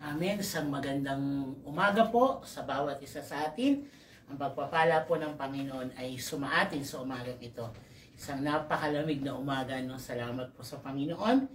Amen. Isang magandang umaga po sa bawat isa sa atin. Ang pagpapala po ng Panginoon ay sumaatin sa umagang ito. Isang napakalamig na umaga. No? Salamat po sa Panginoon.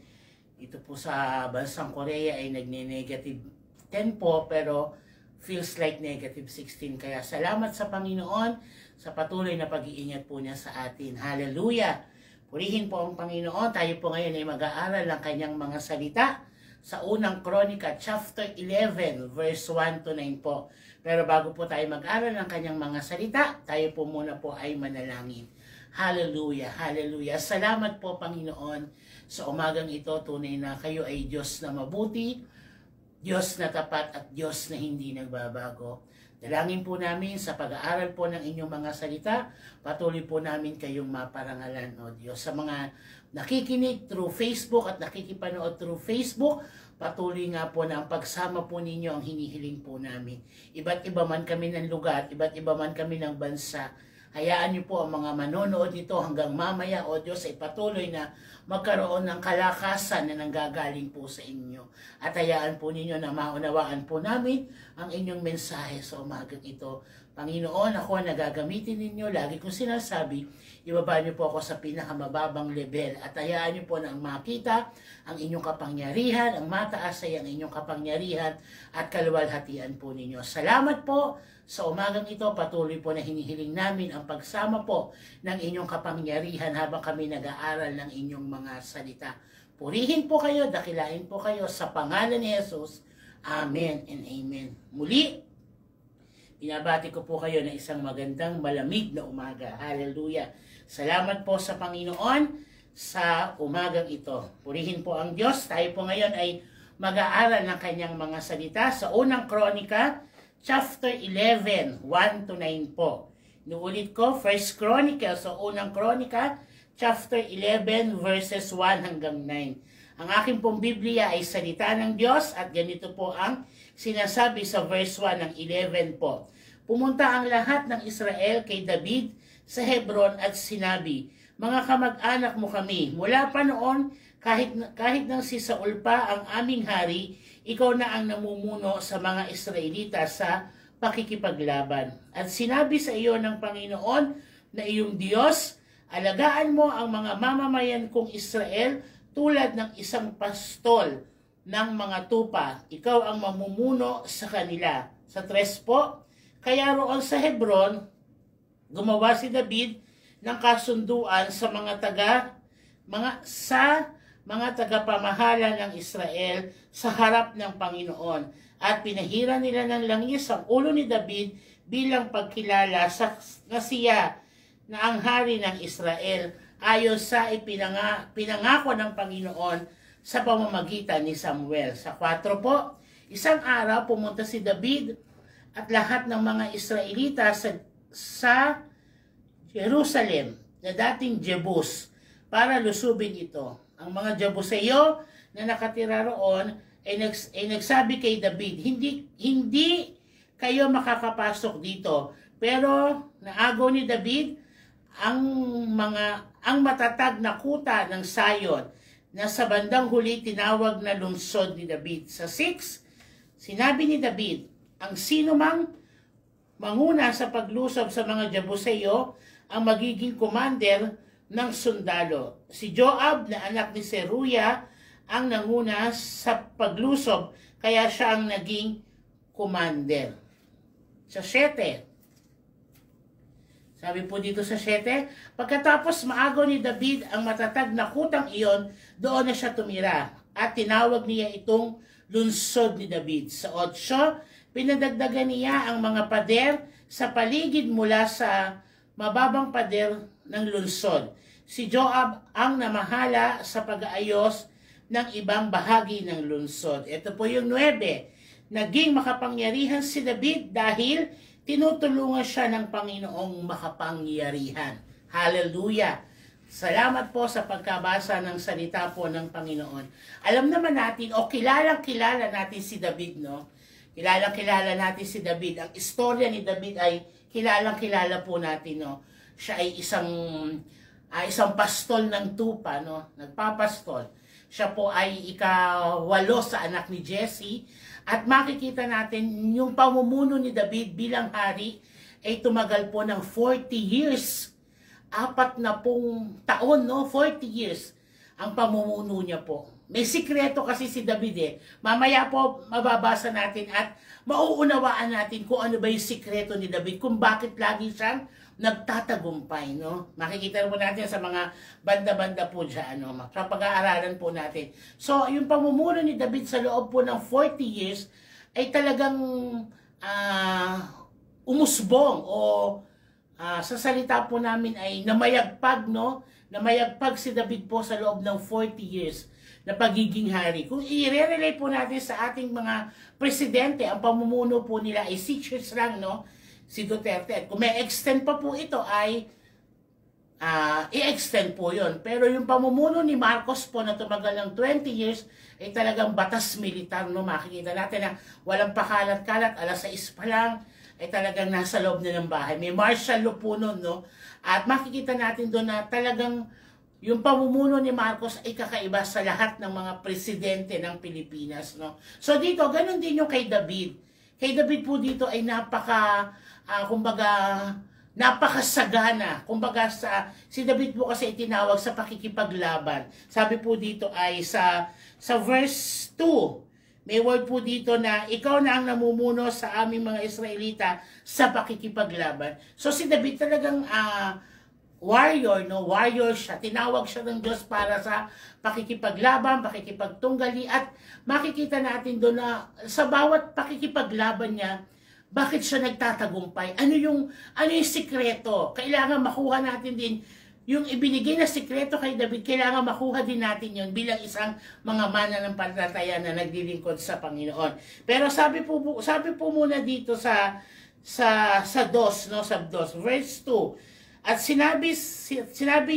Ito po sa bansang Korea ay nagne-negative 10 po, pero feels like negative 16. Kaya salamat sa Panginoon sa patuloy na pag-iingat po niya sa atin. Hallelujah! Purihin po ang Panginoon. Tayo po ngayon ay mag-aaral ng kanyang mga salita sa unang Kronika, chapter 11, verse 1 to 9 po. Pero bago po tayo mag-aral ng kanyang mga salita, tayo po muna po ay manalangin. Hallelujah, hallelujah. Salamat po, Panginoon, sa umagang ito. Tunay na kayo ay Diyos na mabuti, Diyos na tapat at Diyos na hindi nagbabago. Dalangin po namin sa pag-aaral po ng inyong mga salita, patuloy po namin kayong maparangalan, O Diyos. Sa mga nakikinig through Facebook at nakikipanood through Facebook, patuloy nga po na ang pagsama po ninyo ang hinihiling po namin. Iba't iba man kami ng lugar, iba't iba man kami ng bansa, hayaan niyo po ang mga manonood nito hanggang mamaya, O Diyos, ay patuloy na magkaroon ng kalakasan na nanggagaling po sa inyo. At hayaan po ninyo na maunawaan po namin ang inyong mensahe sa umagang ito. Panginoon, ako nagagamitin ninyo. Lagi kong sinasabi, ibaba niyo po ako sa pinakamababang level. At hayaan niyo po na makita ang inyong kapangyarihan, ang mataas ay ang inyong kapangyarihan at kaluwalhatian po ninyo. Salamat po. Sa umagang ito, patuloy po na hinihiling namin ang pagsama po ng inyong kapangyarihan habang kami nag-aaral ng inyong mga salita. Purihin po kayo, dakilain po kayo sa pangalan ni Jesus. Amen and amen. Muli, binabati ko po kayo na isang magandang malamig na umaga. Hallelujah. Salamat po sa Panginoon sa umagang ito. Purihin po ang Diyos. Tayo po ngayon ay mag-aaral ng kanyang mga salita sa unang Kronika, chapter 11, 1 to 9 po. Inuulit ko, First Chronicles, so unang Kronika, chapter 11, verses 1 hanggang 9. Ang aking pong Biblia ay salita ng Diyos at ganito po ang sinasabi sa verse 1 ng 11 po. Pumunta ang lahat ng Israel kay David sa Hebron at sinabi, mga kamag-anak mo kami, mula pa noon, kahit nang si Saul pa ang aming hari, ikaw na ang namumuno sa mga Israelita sa pakikipaglaban. At sinabi sa iyo ng Panginoon na iyong Diyos, alagaan mo ang mga mamamayan kong Israel tulad ng isang pastol ng mga tupa. Ikaw ang mamumuno sa kanila. Sa 3 po, kaya roon sa Hebron, gumawa si David ng kasunduan sa mga tagapamahala ng Israel sa harap ng Panginoon at pinahira nila ng langis ang ulo ni David bilang pagkilala na siya na ang hari ng Israel ayon sa pinangako ng Panginoon sa pamamagitan ni Samuel. Sa 4 po, isang araw pumunta si David at lahat ng mga Israelita sa Jerusalem na dating Jebus para lusubin ito. Ang mga Jebuseo na nakatira roon ay nagsabi kay David, hindi kayo makakapasok dito. Pero naagaw ni David ang matatag na kuta ng Sayon na sa bandang huli tinawag na lungsod ni David. Sa 6, sinabi ni David, ang sinumang manguna sa paglusob sa mga Jebuseo ang magiging commander ng sundalo. Si Joab na anak ni Seruya ang nanguna sa paglusob, kaya siya ang naging commander. Sa 7, sabi po dito sa 7, pagkatapos maagaw ni David ang matatag na kutang iyon, doon na siya tumira at tinawag niya itong lungsod ni David. Sa 8, pinadagdagan niya ang mga pader sa paligid mula sa mababang pader ng lungsod. Si Joab ang namahala sa pag-aayos ng ibang bahagi ng lungsod. Ito po yung 9. Naging makapangyarihan si David dahil tinutulungan siya ng Panginoong makapangyarihan. Hallelujah! Salamat po sa pagkabasa ng salita po ng Panginoon. Alam naman natin, o kilalang-kilala natin si David, no? Kilalang-kilala natin si David. Ang istorya ni David ay kilalang-kilala po natin, no? Siya ay isang pastol ng tupa, no? Nagpapastol. Siya po ay ika-8 sa anak ni Jesse. At makikita natin yung pamumuno ni David bilang hari ay tumagal po ng 40 years. 40 taon, no? 40 years ang pamumuno niya po. May sikreto kasi si David eh. Mamaya po mababasa natin at mauunawaan natin kung ano ba yung sikreto ni David, kung bakit lagi siyang nagtatagumpay, no? Makikita po natin sa mga banda-banda po dyan, no? Sa pag-aaralan po natin. So, yung pamumuno ni David sa loob po ng 40 years ay talagang umusbong o sa salita po namin ay namayagpag, no? Namayagpag si David po sa loob ng 40 years na pagiging hari. Kung i-relate po natin sa ating mga presidente, ang pamumuno po nila ay 6 years lang, no? Si Duterte. At kung may extend pa po ito ay i-extend po yon. Pero yung pamumuno ni Marcos po na tumagal ng 20 years ay talagang batas militar, no? Makikita natin na walang pakalat-kalat, alas 6 pa lang ay talagang nasa loob na ng bahay. May martial law po nun, no? At makikita natin doon na talagang yung pamumuno ni Marcos ay kakaiba sa lahat ng mga presidente ng Pilipinas, no? So dito, ganun din yung kay David. Kay David po dito ay napakasagana. Kumbaga si David po kasi itinawag sa pakikipaglaban. Sabi po dito ay sa verse 2, may word po dito na ikaw na ang namumuno sa aming mga Israelita sa pakikipaglaban. So si David talagang warrior, no? Warrior siya. Tinawag siya ng Diyos para sa pakikipaglaban, pakikipagtunggali, at makikita natin doon na sa bawat pakikipaglaban niya, bakit siya nagtatagumpay? Ano yung sikreto? Kailangan makuha natin din yung ibinigay na sikreto kay David. Kailangan makuha din natin yun bilang isang mga mananampalataya na naglilingkod sa Panginoon. Pero sabi po muna dito sa 2, no? Sa 2, verse 2. At sinabi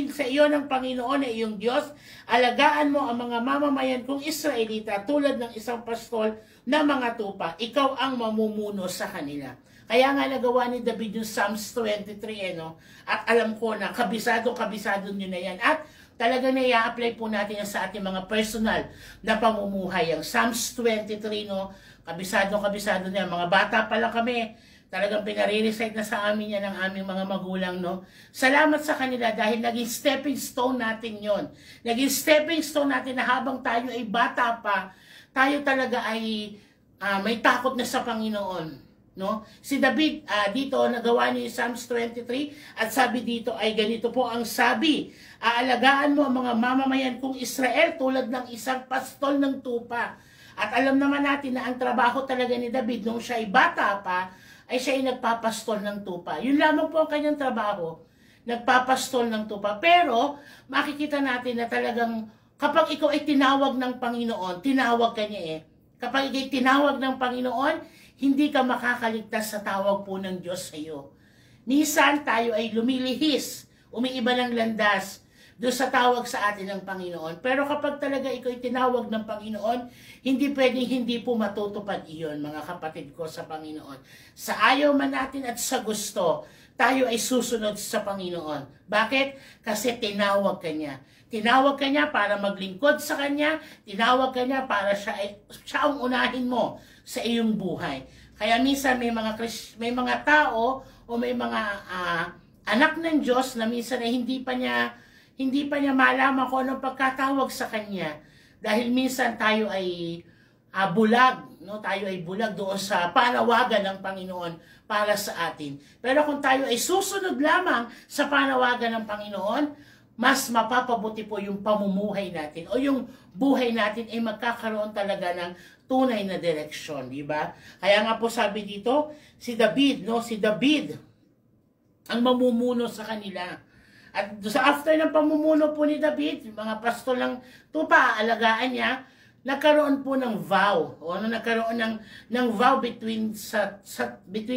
sa iyo ng Panginoon na iyong Diyos, alagaan mo ang mga mamamayan kong Israelita tulad ng isang pastol na mga tupa. Ikaw ang mamumuno sa kanila. Kaya nga nagawa ni David yung Psalms 23, no? At alam ko na kabisado nyo na yan. At talaga na i-apply po natin yan sa ating mga personal na pamumuhay. Ang Psalms 23, no? Kabisado na yan. Mga bata pa lang kami, talagang pinare-recite na sa amin yan ng aming mga magulang, no? Salamat sa kanila dahil naging stepping stone natin yon. Naging stepping stone natin na habang tayo ay bata pa, tayo talaga ay may takot na sa Panginoon, no? Si David dito nagawa niya yung Psalms 23 at sabi dito ay ganito po ang sabi, aalagaan mo ang mga mamamayan kong Israel tulad ng isang pastol ng tupa. At alam naman natin na ang trabaho talaga ni David nung siya ay bata pa, ay siya ay nagpapastol ng tupa. Yun lamang po ang kanyang trabaho, nagpapastol ng tupa. Pero makikita natin na talagang kapag ikaw ay tinawag ng Panginoon, tinawag ka niya eh. Kapag ikaw ay tinawag ng Panginoon, hindi ka makakaligtas sa tawag po ng Diyos sa iyo. Minsan tayo ay lumilihis, umiiba ng landas doon sa tawag sa atin ng Panginoon. Pero kapag talaga ikaw ay tinawag ng Panginoon, hindi pwedeng hindi po matutupad iyon, mga kapatid ko sa Panginoon. Sa ayaw man natin at sa gusto, tayo ay susunod sa Panginoon. Bakit? Kasi tinawag ka niya. Tinawag ka niya para maglingkod sa Kanya, tinawag ka niya para siya ang unahin mo sa iyong buhay. Kaya minsan may mga tao o may mga anak ng Diyos na minsan ay hindi pa niya malaman kung anong pagkatawag sa Kanya. Dahil minsan tayo ay bulag, no? Tayo ay bulag doon sa panawagan ng Panginoon para sa atin. Pero kung tayo ay susunod lamang sa panawagan ng Panginoon, mas mapapabuti po yung pamumuhay natin o yung buhay natin ay magkakaroon talaga ng tunay na direksyon, di ba? Kaya nga po sabi dito, si David ang mamumuno sa kanila. At sa after ng pamumuno po ni David, mga pastol ng tupa, alagaan niya, nagkaroon po ng vow. O nagkaroon ng vow between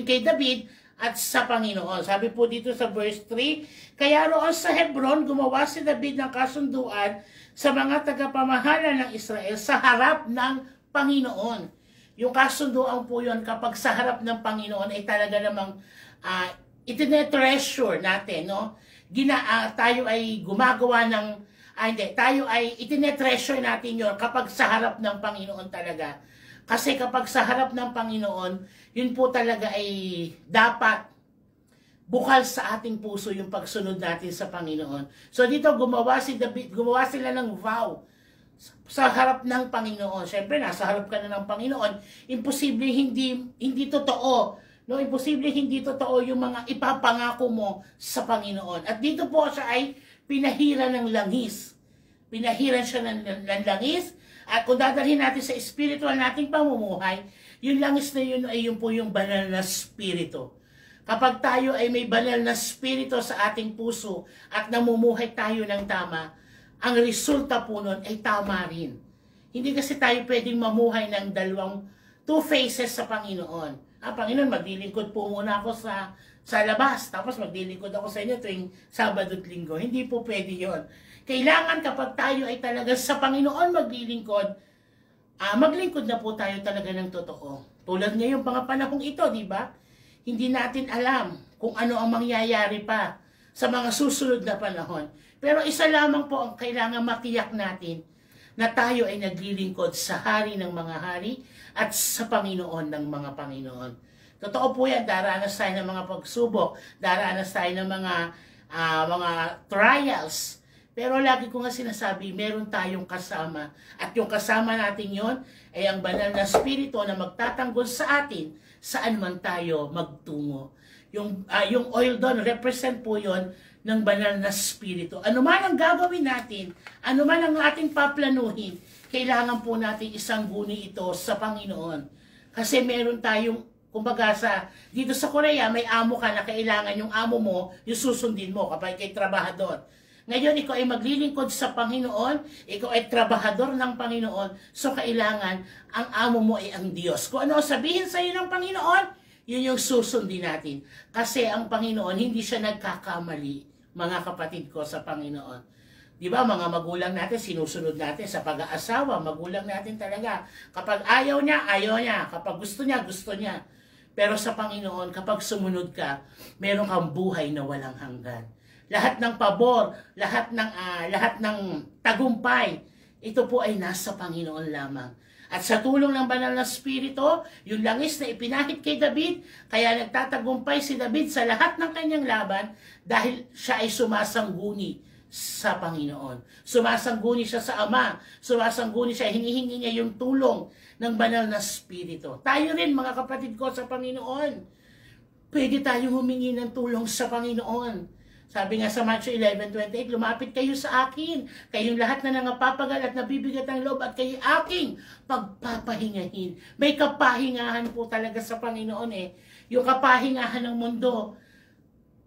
kay David at sa Panginoon. Sabi po dito sa verse 3, kaya roon sa Hebron, gumawa si David ng kasunduan sa mga tagapamahala ng Israel sa harap ng Panginoon. Yung kasunduan po yun kapag sa harap ng Panginoon ay talaga namang itinetreasure natin, no? Tayo ay gumagawa ng Hindi, tayo ay itinetreasure natin yon kapag sa harap ng Panginoon talaga. Kasi kapag sa harap ng Panginoon, yun po talaga ay dapat bukal sa ating puso yung pagsunod natin sa Panginoon. So dito gumawa sila ng vow sa harap ng Panginoon. Siyempre, nasa harap ka na ng Panginoon, imposible hindi totoo. No, imposible hindi totoo yung mga ipapangako mo sa Panginoon. At dito po siya ay pinahira ng langis. Pinahiran siya ng langis. At kung dadalhin natin sa spiritual nating pamumuhay, yung langis na yun ay yun po yung banal na spirito. Kapag tayo ay may banal na spirito sa ating puso at namumuhay tayo ng tama, ang resulta po nun ay tama rin. Hindi kasi tayo pwedeng mamuhay ng two faces sa Panginoon. Panginoon, maglilingkod po muna ako sa labas, tapos maglilingkod ako sa inyo tuwing Sabado at Linggo. Hindi po pwede yun. Kailangan kapag tayo ay talaga sa Panginoon maglilingkod, maglingkod na po tayo talaga ng totoo. Tulad ngayong mga panahong ito, di ba? Hindi natin alam kung ano ang mangyayari pa sa mga susunod na panahon. Pero isa lamang po ang kailangan matiyak natin, na tayo ay naglilingkod sa Hari ng mga hari at sa Panginoon ng mga Panginoon. Totoo po yan, daranas tayo ng mga pagsubok, daranas tayo ng mga trials. Pero lagi ko nga sinasabi, meron tayong kasama. At yung kasama natin yon ay ang banal na spirito na magtatanggol sa atin saan man tayo magtungo. Yung oil doon, represent po yon ng banal na spirito. Ano man ang gagawin natin, ano man ang ating paplanuhin, kailangan po natin isangguni ito sa Panginoon. Kasi meron tayong, kumbaga dito sa Korea, may amo ka na kailangan yung amo mo, yung susundin mo kapag ikay trabahador. Ngayon, ikaw ay maglilingkod sa Panginoon, ikaw ay trabahador ng Panginoon, so kailangan ang amo mo ay ang Diyos. Kung ano sabihin sa iyo ng Panginoon, yun yung susundin natin. Kasi ang Panginoon, hindi siya nagkakamali, mga kapatid ko sa Panginoon. Di ba, mga magulang natin, sinusunod natin sa pag-aasawa, magulang natin talaga. Kapag ayaw niya, ayaw niya. Kapag gusto niya, gusto niya. Pero sa Panginoon, kapag sumunod ka, meron kang buhay na walang hanggan. Lahat ng pabor, lahat ng tagumpay, ito po ay nasa Panginoon lamang. At sa tulong ng banal na spirito, yung langis na ipinahid kay David, kaya nagtatagumpay si David sa lahat ng kanyang laban dahil siya ay sumasangguni sa Panginoon. Sumasangguni siya sa Ama, sumasangguni siya, hinihingi niya yung tulong ng banal na spirito. Tayo rin, mga kapatid ko sa Panginoon, pwede tayong humingi ng tulong sa Panginoon. Sabi nga sa Matthew 11:28, lumapit kayo sa akin, kayong lahat na nangapapagal at nabibigat ang loob at kayo aking pagpapahingahin. May kapahingahan po talaga sa Panginoon eh. Yung kapahingahan ng mundo,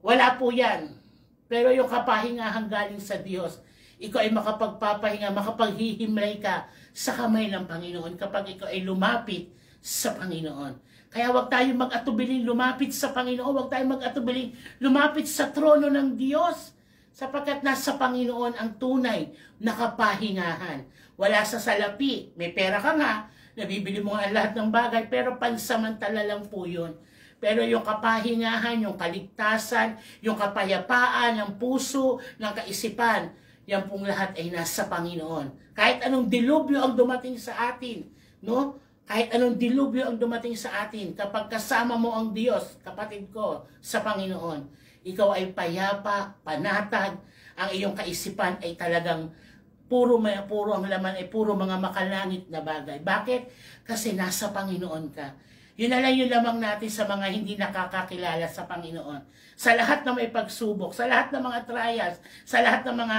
wala po yan. Pero yung kapahingahan galing sa Diyos, ikaw ay makapagpapahinga, makapaghihimlay ka sa kamay ng Panginoon kapag ikaw ay lumapit sa Panginoon. Kaya huwag tayong mag-atubiling lumapit sa Panginoon, huwag tayong mag-atubiling lumapit sa trono ng Diyos, sapagkat nasa Panginoon ang tunay na kapahingahan. Wala sa salapi, may pera ka nga, nabibili mo ang lahat ng bagay, pero pansamantala lang po yun. Pero yung kapahingahan, yung kaligtasan, yung kapayapaan ng puso, ng kaisipan, yan pong lahat ay nasa Panginoon. Kahit anong dilubyo ang dumating sa atin, no? Kahit anong dilubyo ang dumating sa atin, kapag kasama mo ang Diyos, kapatid ko, sa Panginoon, ikaw ay payapa, panatag, ang iyong kaisipan ay talagang puro ang laman ay puro mga makalangit na bagay. Bakit? Kasi nasa Panginoon ka. Yun na lang yung lamang natin sa mga hindi nakakakilala sa Panginoon. Sa lahat ng may pagsubok, sa lahat ng mga trials, sa lahat ng mga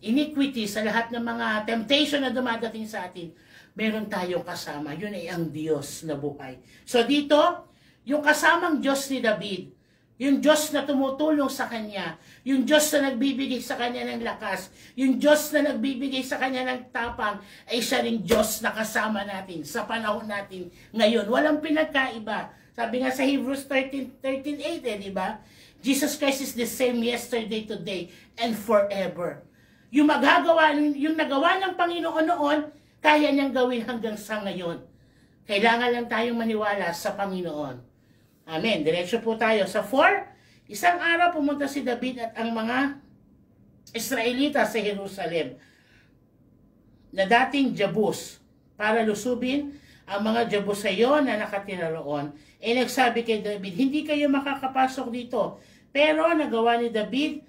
iniquity, sa lahat ng mga temptation na dumadating sa atin, meron tayong kasama. Yun ay ang Diyos na buhay. So dito, yung kasamang Diyos ni David, yung Diyos na tumutulong sa kanya, yung Diyos na nagbibigay sa kanya ng lakas, yung Diyos na nagbibigay sa kanya ng tapang, ay siya ring Diyos na kasama natin sa panahon natin ngayon. Walang pinagkaiba. Sabi nga sa Hebrews 13:8, di ba? Jesus Christ is the same yesterday, today, and forever. Yung nagawa ng Panginoon noon, kaya niyang gawin hanggang sa ngayon. Kailangan lang tayong maniwala sa Panginoon. Amen. Diretso po tayo sa 4. Isang araw pumunta si David at ang mga Israelita sa Jerusalem. na dating Jebus para lusubin ang mga Jebusayo na nakatira roon. Nagsabi kay David, hindi kayo makakapasok dito. Pero nagawa ni David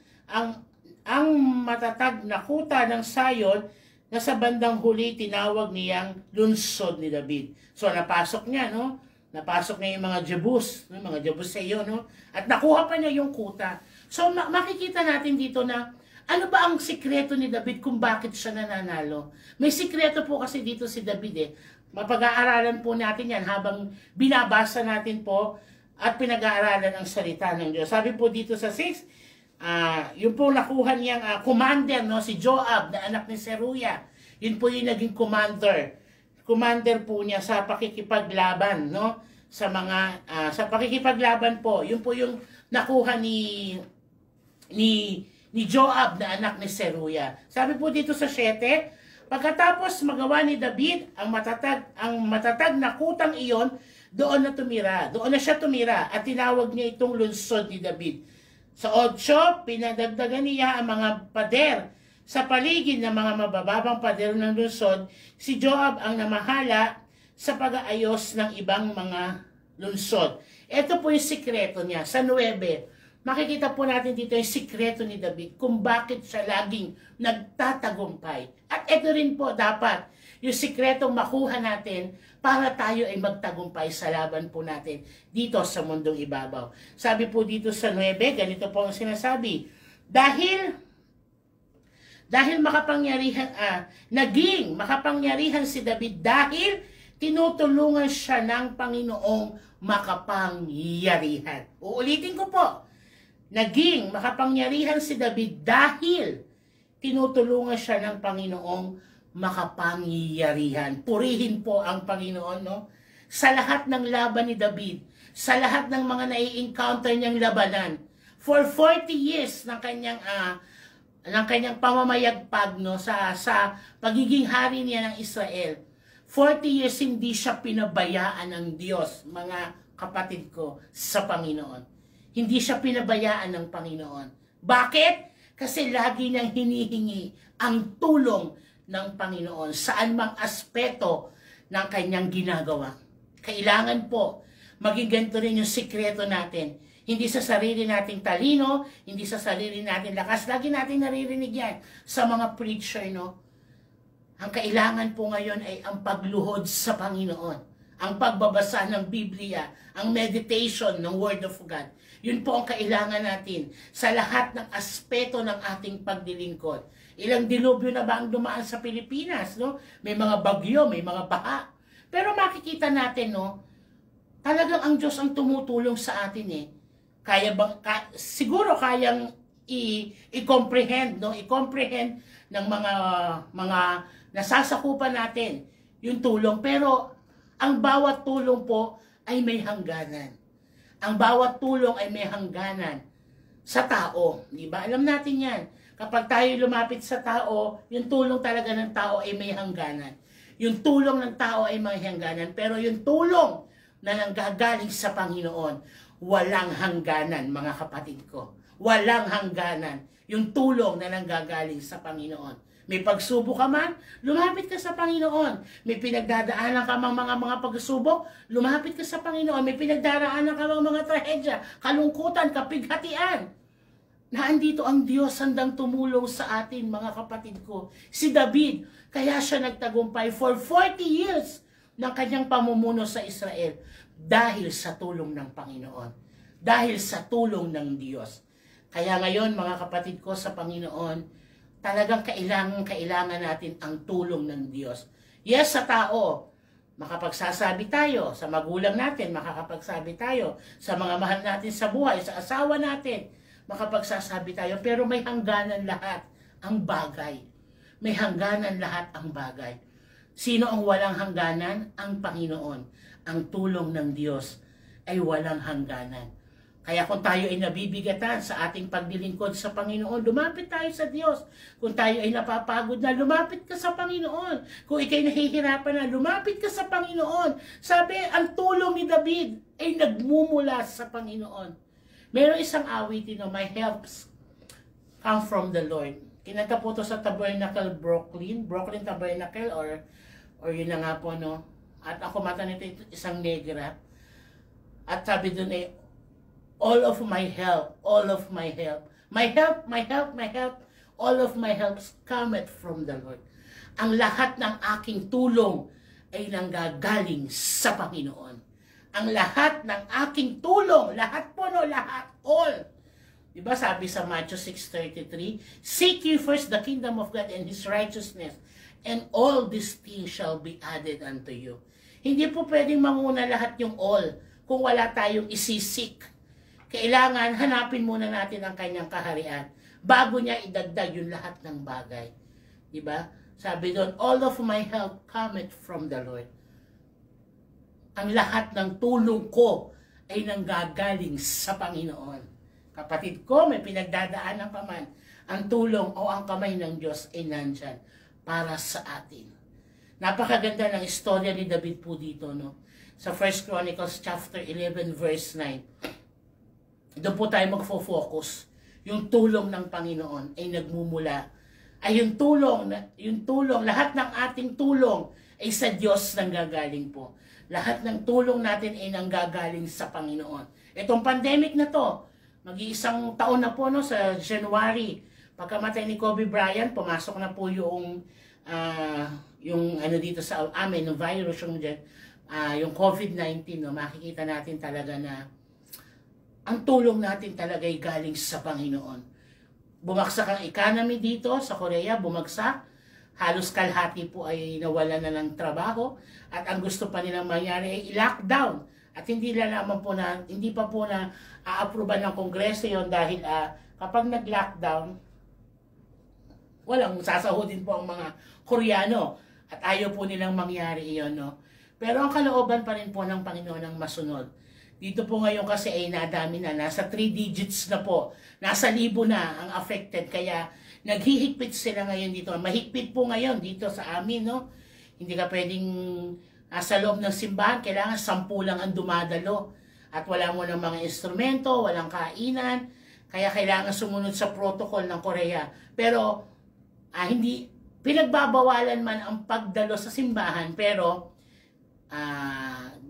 ang matatag na kuta ng Sayon na sa bandang huli tinawag niyang lunsod ni David. So napasok niya, no? Napasok niya yung mga Jebus, no? Mga Jebusayo, no? At nakuha pa niya yung kuta. So makikita natin dito na ano ba ang sikreto ni David kung bakit siya nananalo? May sikreto po kasi dito si David eh. Mapag-aaralan po natin yan habang binabasa natin po at pinag-aaralan ang salita ng Diyos. Sabi po dito sa 6, yung po nakuha niyang commander, no, si Joab na anak ni Seruya. Yun po yung naging commander. Commander po niya sa pakikipaglaban, no? Sa mga sa pakikipaglaban po. Yun po yung nakuha ni Joab na anak ni Seruya. Sabi po dito sa 7, pagkatapos magawa ni David ang matatag na kutang iyon, doon na siya tumira at tinawag niya itong lunsod ni David. Sa 8, pinadagdagan niya ang mga pader sa paligid ng mga mabababang pader ng lunsod. Si Joab ang namahala sa pag-aayos ng ibang mga lunsod. Ito po yung sikreto niya. Sa 9, makikita po natin dito yung sikreto ni David kung bakit siya laging nagtatagumpay. At ito rin po dapat yung sikretong makuha natin para tayo ay magtagumpay sa laban po natin dito sa mundong ibabaw. Sabi po dito sa 9, ganito po ang sinasabi. Dahil naging makapangyarihan si David dahil tinutulungan siya ng Panginoong makapangyarihan. Uulitin ko po. Naging makapangyarihan si David dahil tinutulungan siya ng Panginoong makapangyarihan. Purihin po ang Panginoon, no? Sa lahat ng laban ni David, sa lahat ng mga nai-encounter niyang labanan, for 40 years ng kanyang pamamayagpag, no, sa pagiging hari niya ng Israel, 40 years hindi siya pinabayaan ng Diyos, mga kapatid ko, sa Panginoon. Hindi siya pinabayaan ng Panginoon. Bakit? Kasi lagi niyang hinihingi ang tulong ng Panginoon saan mang aspeto ng kanyang ginagawa. Kailangan po maging ganito rin yung sikreto natin. Hindi sa sarili nating talino, hindi sa sarili nating lakas. Lagi natin naririnig yan sa mga preacher, no? Ang kailangan po ngayon ay ang pagluhod sa Panginoon. Ang pagbabasa ng Biblia, ang meditation ng Word of God. Yun po ang kailangan natin sa lahat ng aspeto ng ating paglilingkod. Ilang dilubyo na ba ang dumaan sa Pilipinas, no? May mga bagyo, may mga baha. Pero makikita natin, no? Talagang ang Diyos ang tumutulong sa atin, eh. Siguro kayang i-comprehend, no? I-comprehend ng mga nasasakupan natin yung tulong. Pero ang bawat tulong po ay may hangganan. Ang bawat tulong ay may hangganan sa tao. Di ba? Alam natin yan. Kapag tayo lumapit sa tao, yung tulong talaga ng tao ay may hangganan. Yung tulong ng tao ay may hangganan. Pero yung tulong na nanggagaling sa Panginoon, walang hangganan, mga kapatid ko. Walang hangganan. Yung tulong na nanggagaling sa Panginoon. May pagsubok ka man, lumapit ka sa Panginoon. May pinagdadaanan ka mga pagsubok, lumapit ka sa Panginoon. May pinagdaraanan ka mga trahedya, kalungkutan, kapighatian. Naandito ang Diyos handang tumulong sa atin, mga kapatid ko. Si David, kaya siya nagtagumpay for 40 years ng kanyang pamumuno sa Israel dahil sa tulong ng Panginoon. Dahil sa tulong ng Diyos. Kaya ngayon, mga kapatid ko sa Panginoon, talagang kailangan natin ang tulong ng Diyos. Yes, sa tao, makapagsasabi tayo. Sa magulang natin, makakapagsabi tayo. Sa mga mahal natin sa buhay, sa asawa natin, makapagsasabi tayo. Pero may hangganan lahat ang bagay. May hangganan lahat ang bagay. Sino ang walang hangganan? Ang Panginoon. Ang tulong ng Diyos ay walang hangganan. Kaya kung tayo ay nabibigatan sa ating paglilingkod sa Panginoon, lumapit tayo sa Diyos. Kung tayo ay napapagod na, lumapit ka sa Panginoon. Kung ikay nahihirapan na, lumapit ka sa Panginoon. Sabi, ang tulong ni David ay nagmumula sa Panginoon. Meron isang awitin na my helps come from the Lord. Kinanta po to sa Tabernacle Brooklyn Tabernacle, or yun na nga po, no? At ang kumanta nito, isang negra. At sabi dun all of my help, all of my help, my help, my help, my help, all of my helps cometh from the Lord. Ang lahat ng aking tulong ay nanggagaling sa Panginoon. Ang lahat ng aking tulong, lahat po, no, lahat, all. Diba sabi sa Matthew 6:33, seek ye first the kingdom of God and His righteousness, and all these things shall be added unto you. Hindi po pwedeng manguna lahat yung all kung wala tayong isisik. Kailangan hanapin muna natin ang kanyang kaharian bago niya idagdag yung lahat ng bagay. Diba? Sabi doon, all of my help cometh from the Lord. Ang lahat ng tulong ko ay nanggagaling sa Panginoon. Kapatid ko, may pinagdadaanan pa man, ang tulong o ang kamay ng Diyos ay nandyan para sa atin. Napakaganda ng istorya ni David po dito, no? Sa 1 Chronicles chapter 11 verse 9. Doon po tayo magfo-focus. Yung tulong ng Panginoon ay nagmumula. Ay yung tulong, lahat ng ating tulong ay sa Diyos nanggagaling po. Lahat ng tulong natin ay nanggagaling sa Panginoon. Itong pandemic na to, mag-iisang taon na po, no, sa January. Pagkamatay ni Kobe Bryant, pumasok na po yung ano dito sa amin, yung virus, yung COVID-19, no, makikita natin talaga na ang tulong natin talaga ay galing sa Panginoon. Bumagsak ang economy dito sa Korea, bumagsak. Halos kalahati po ay nawala na ng trabaho. At ang gusto pa nilang mangyari ay i-lockdown. At hindi pa po na a-approvean ng Kongreso yon dahil kapag nag-lockdown, walang sasahodin po ang mga Koreano. At ayaw po nilang mangyari iyon, no? Pero ang kalooban pa rin po ng Panginoon ang masunod. Dito po ngayon kasi ay nadami na, nasa 3 digits na po, nasa 1,000 na ang affected, kaya naghihigpit sila ngayon dito. Mahigpit po ngayon dito sa amin, no? Hindi ka pwedeng sa loob ng simbahan, kailangan 10 lang ang dumadalo. At wala mo ng mga instrumento, walang kainan, kaya kailangan sumunod sa protocol ng Korea. Pero hindi pinagbabawalan man ang pagdalo sa simbahan, pero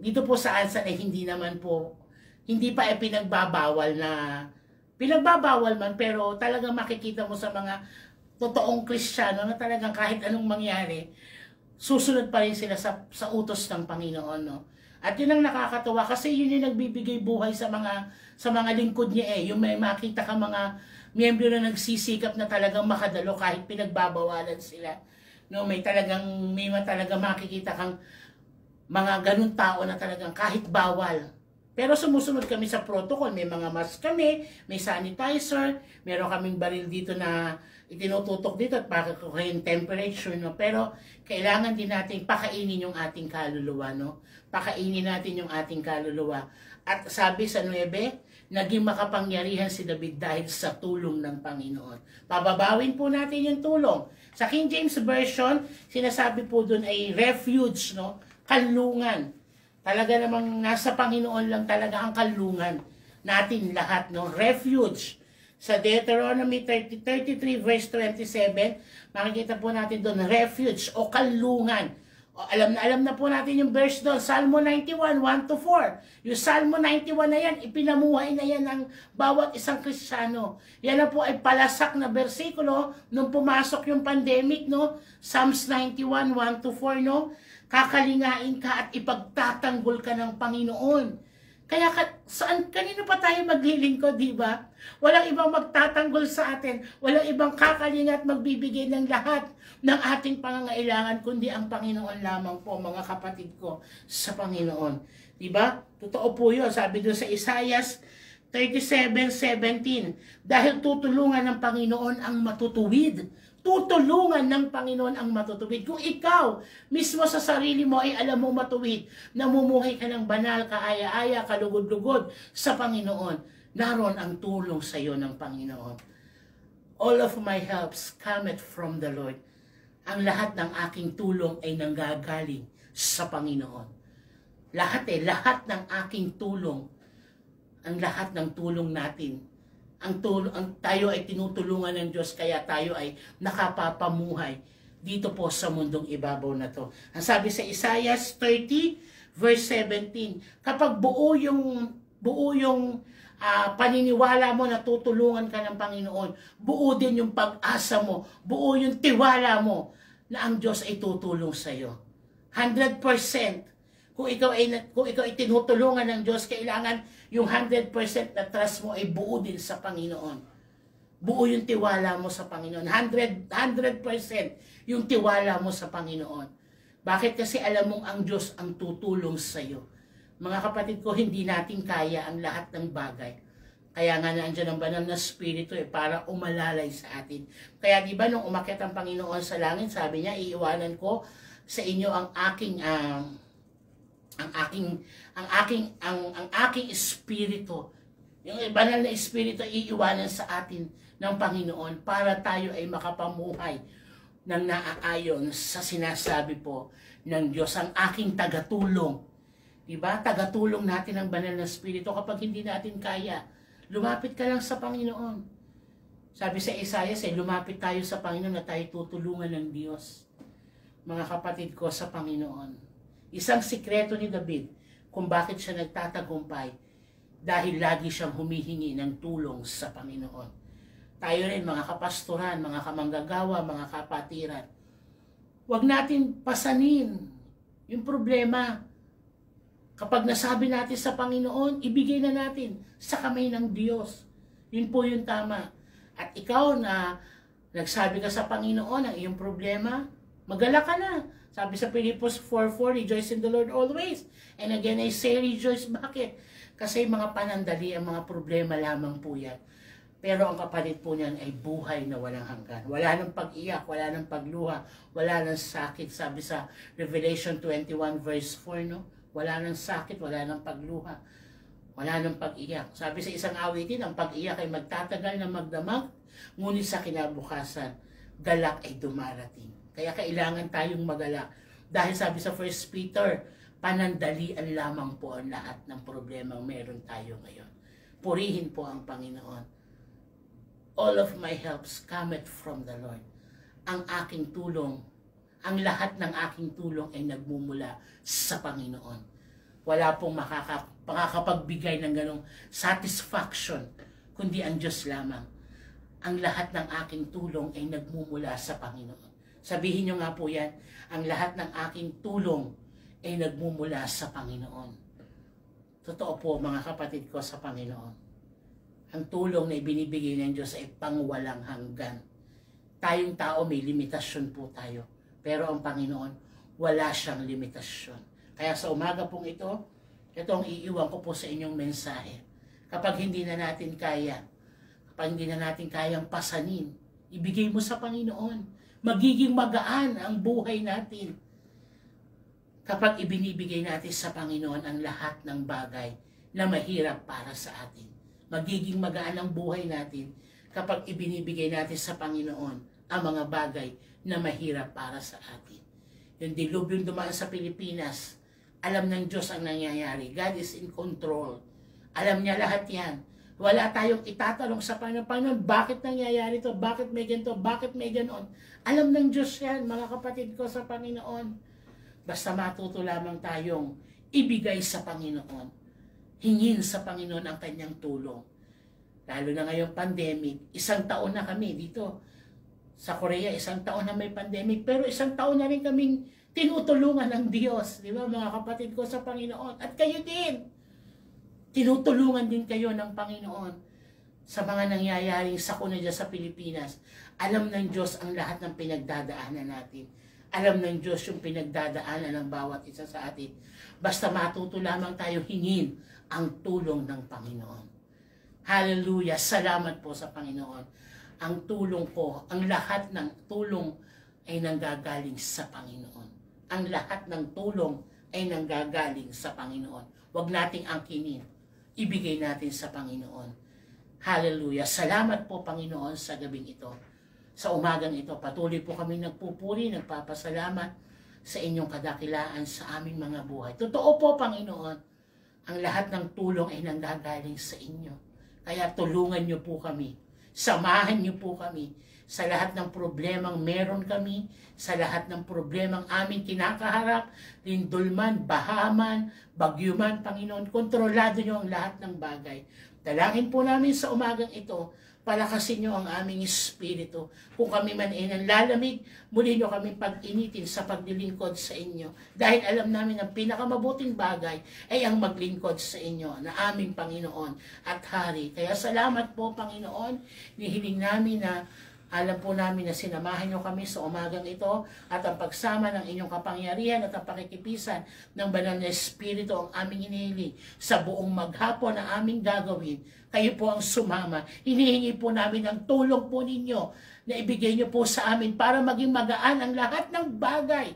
dito po sa Ansan ay hindi pa pinagbabawal man, pero talagang makikita mo sa mga totoong Kristiyano na talagang kahit anong mangyari, susunod pa rin sila sa utos ng Panginoon, no? At yun ang nakakatuwa kasi yun yung nagbibigay buhay sa mga lingkod niya Yung may makita ka mga miyembro na nagsisikap na talagang makadalo kahit pinagbabawalan sila. No, may talagang makikita kang mga ganun tao na talagang kahit bawal. Pero sumusunod kami sa protocol, may mga mask kami, may sanitizer, meron kaming baril dito na itinututok dito at para yung temperature, no? Pero kailangan din natin pakainin yung ating kaluluwa, no? Pakainin natin yung ating kaluluwa. At sabi sa 9, naging makapangyarihan si David dahil sa tulong ng Panginoon. Pababawin po natin yung tulong. Sa King James Version, sinasabi po dun ay refuge, no? Kanlungan. Talaga namang nasa Panginoon lang talaga ang kanlungan natin lahat, no? Refuge. Sa Deuteronomy 33 verse 27, makikita po natin doon, refuge o kanlungan. O, alam na po natin yung verse doon, Salmo 91, 1-4. Yung Salmo 91 na yan, ipinamuhay na yan ng bawat isang Kristiyano. Yan na po ay palasak na bersikulo nung pumasok yung pandemic, no? Psalms 91, 1-4, no? Kakalingain ka at ipagtatanggol ka ng Panginoon. Kaya kanino pa tayo maglilingkod, di ba? Walang ibang magtatanggol sa atin, walang ibang kakalinga at magbibigay ng lahat ng ating pangangailangan, kundi ang Panginoon lamang po, mga kapatid ko, sa Panginoon. Di ba? Totoo po yun. Sabi doon sa Isaiah 37:17, dahil tutulungan ng Panginoon ang matutuwid. Tutulungan ng Panginoon ang matutuwid. Kung ikaw mismo sa sarili mo ay alam mo matuwid, namumuhay ka ng banal, kaaya-aya, kalugod-lugod sa Panginoon, naroon ang tulong sa iyo ng Panginoon. All of my helps cometh from the Lord. Ang lahat ng aking tulong ay nanggagaling sa Panginoon. Lahat ng aking tulong, ang lahat ng tulong natin tayo ay tinutulungan ng Diyos, kaya tayo ay nakapapamuhay dito po sa mundong ibabaw na to. Ang sabi sa Isaiah 30 verse 17, kapag buo yung paniniwala mo na tutulungan ka ng Panginoon, buo din yung pag-asa mo, buo yung tiwala mo na ang Diyos ay tutulong sa iyo. 100%. Kung ikaw ay tinutulungan ng Diyos, kailangan yung 100% na trust mo ay buo din sa Panginoon. Buo yung tiwala mo sa Panginoon. 100% yung tiwala mo sa Panginoon. Bakit? Kasi alam mong ang Diyos ang tutulong sa iyo. Mga kapatid ko, hindi natin kaya ang lahat ng bagay. Kaya nga nandiyan ang banal na Espiritu para umalalay sa atin. Kaya di ba nung umakyat ang Panginoon sa langit, sabi niya, iiwanan ko sa inyo ang aking espiritu. Yung banal na espiritu iiwanan sa atin ng Panginoon para tayo ay makapamuhay ng naaayon sa sinasabi po ng Diyos, ang aking tagatulong. Diba? Tagatulong natin ang banal na espiritu kapag hindi natin kaya. Lumapit ka lang sa Panginoon. Sabi sa Isaiah, lumapit tayo sa Panginoon na tayo tutulungan ng Diyos. Mga kapatid ko sa Panginoon, isang sikreto ni David kung bakit siya nagtatagumpay, dahil lagi siyang humihingi ng tulong sa Panginoon. Tayo rin, mga kapastoran, mga kamanggagawa, mga kapatiran, huwag natin pasanin yung problema. Kapag nasabi natin sa Panginoon, ibigay na natin sa kamay ng Diyos. Yun po yung tama. At ikaw na nagsabi ka sa Panginoon ang iyong problema, magala ka na. Sabi sa Philippians 4:4, rejoice in the Lord always. And again, I say rejoice. Bakit? Kasi mga panandali, ang mga problema lamang po yan. Pero ang kapalit po niyan ay buhay na walang hanggan. Wala nang pag-iyak, wala nang pagluha, wala nang sakit. Sabi sa Revelation 21 verse 4, no? Wala nang sakit, wala nang pagluha, wala nang pag-iyak. Sabi sa isang awitin, ang pag-iyak ay magtatagal na magdamag, ngunit sa kinabukasan, galak ay dumarating. Kaya kailangan tayong magalak. Dahil sabi sa 1 Peter, panandalian lamang po ang lahat ng problema meron tayo ngayon. Purihin po ang Panginoon. All of my helps cometh from the Lord. Ang aking tulong, ang lahat ng aking tulong ay nagmumula sa Panginoon. Wala pong makakapagbigay ng ganong satisfaction, kundi ang Diyos lamang. Ang lahat ng aking tulong ay nagmumula sa Panginoon. Sabihin nyo nga po yan, ang lahat ng aking tulong ay nagmumula sa Panginoon. Totoo po mga kapatid ko sa Panginoon. Ang tulong na ibinibigay ng Diyos ay pangwalang hanggan. Tayong tao may limitasyon po tayo. Pero ang Panginoon, wala siyang limitasyon. Kaya sa umaga pong ito ang iiwan ko po sa inyong mensahe. Kapag hindi na natin kaya, kapag hindi na natin kayang pasanin, ibigay mo sa Panginoon. Magiging magaan ang buhay natin kapag ibinibigay natin sa Panginoon ang lahat ng bagay na mahirap para sa atin. Magiging magaan ang buhay natin kapag ibinibigay natin sa Panginoon ang mga bagay na mahirap para sa atin. Yung dilubyong dumaan sa Pilipinas, alam ng Diyos ang nangyayari. God is in control. Alam niya lahat yan. Wala tayong itatanong sa Panginoon, bakit nangyayari to? Bakit may ganito? Bakit may ganon? Alam ng Diyos yan, mga kapatid ko sa Panginoon. Basta matuto lamang tayong ibigay sa Panginoon. Hingin sa Panginoon ang kanyang tulong. Lalo na ngayong pandemic, 1 taon na kami dito. Sa Korea, 1 taon na may pandemic, pero 1 taon na rin kaming tinutulungan ng Diyos. Di ba, mga kapatid ko sa Panginoon? At kayo din. Tinutulungan din kayo ng Panginoon sa mga nangyayaring sakuna dyan sa Pilipinas. Alam ng Diyos ang lahat ng pinagdadaanan natin. Alam ng Diyos yung pinagdadaanan ng bawat isa sa atin. Basta matuto lamang tayo hingin ang tulong ng Panginoon. Hallelujah! Salamat po sa Panginoon. Ang tulong ko, ang lahat ng tulong ay nanggagaling sa Panginoon. Ang lahat ng tulong ay nanggagaling sa Panginoon. Huwag nating angkinin. Ibigay natin sa Panginoon. Hallelujah! Salamat po, Panginoon, sa gabing ito. Sa umagang ito, patuloy po kami nagpupuri, nagpapasalamat sa inyong kadakilaan sa aming mga buhay. Totoo po, Panginoon, ang lahat ng tulong ay nanggagaling sa inyo. Kaya tulungan niyo po kami. Samahan niyo po kami sa lahat ng problemang meron kami, sa lahat ng problemang aming kinakaharap, lindol man, bahaman, bagyo man, Panginoon, kontrolado niyo ang lahat ng bagay. Dalangin po namin sa umagang ito, palakasin niyo ang aming espiritu. Kung kami man ay nanlalamig, muli niyo kami pag-initin sa paglilingkod sa inyo. Dahil alam namin ang pinakamabuting bagay ay ang maglingkod sa inyo na aming Panginoon at Hari. Kaya salamat po, Panginoon. Nihiling namin na alam po namin na sinamahan niyo kami sa umagang ito at ang pagsama ng inyong kapangyarihan at ang pakikipisan ng banal na Espiritu ang aming inihiling sa buong maghapon na aming gagawin. Kayo po ang sumama. Hinihingi po namin ang tulong po ninyo na ibigay niyo po sa amin para maging magaan ang lahat ng bagay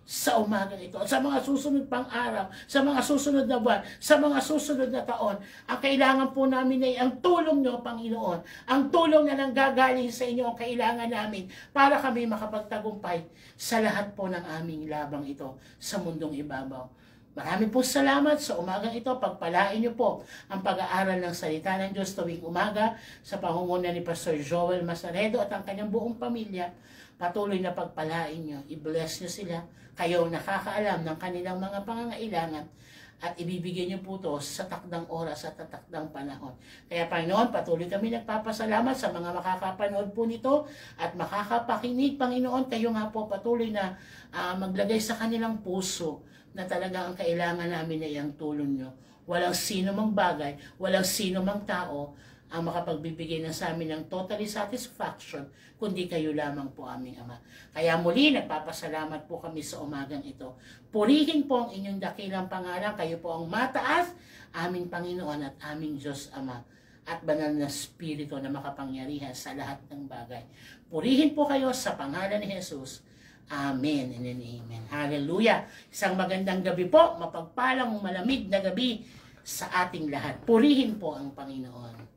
sa umagang ito, sa mga susunod pang araw, sa mga susunod na buwan, sa mga susunod na taon. Ang kailangan po namin ay ang tulong nyo, Panginoon. Ang tulong na nanggagaling sa inyo ang kailangan namin para kami makapagtagumpay sa lahat po ng aming labang ito sa mundong ibabaw. Marami po salamat sa umagang ito. Pagpalain niyo po ang pag-aaral ng salita ng Diyos tuwing umaga sa pangunguna ni Pastor Joel Masaredo at ang kanyang buong pamilya. Patuloy na pagpalain niyo. I-bless niyo sila. Kayo nakakaalam ng kanilang mga pangangailangan at ibibigay niyo po ito sa takdang oras at takdang panahon. Kaya Panginoon, patuloy kami nagpapasalamat sa mga makakapanood po nito at makakapakinig, Panginoon. Kayo nga po patuloy na maglagay sa kanilang puso na talaga ang kailangan namin ay ang tulong niyo. Walang sino mang bagay, walang sino mang tao ang makapagbibigay na sa amin ng totally satisfaction, kundi kayo lamang po aming Ama. Kaya muli, nagpapasalamat po kami sa umagang ito. Purihin po ang inyong dakilang pangalan. Kayo po ang mataas, aming Panginoon at aming Diyos Ama at banal na Espiritu na makapangyarihan sa lahat ng bagay. Purihin po kayo sa pangalan ni Jesus. Amen and amen. Hallelujah. Isang magandang gabi po, mapagpalang malamig na gabi sa ating lahat. Purihin po ang Panginoon.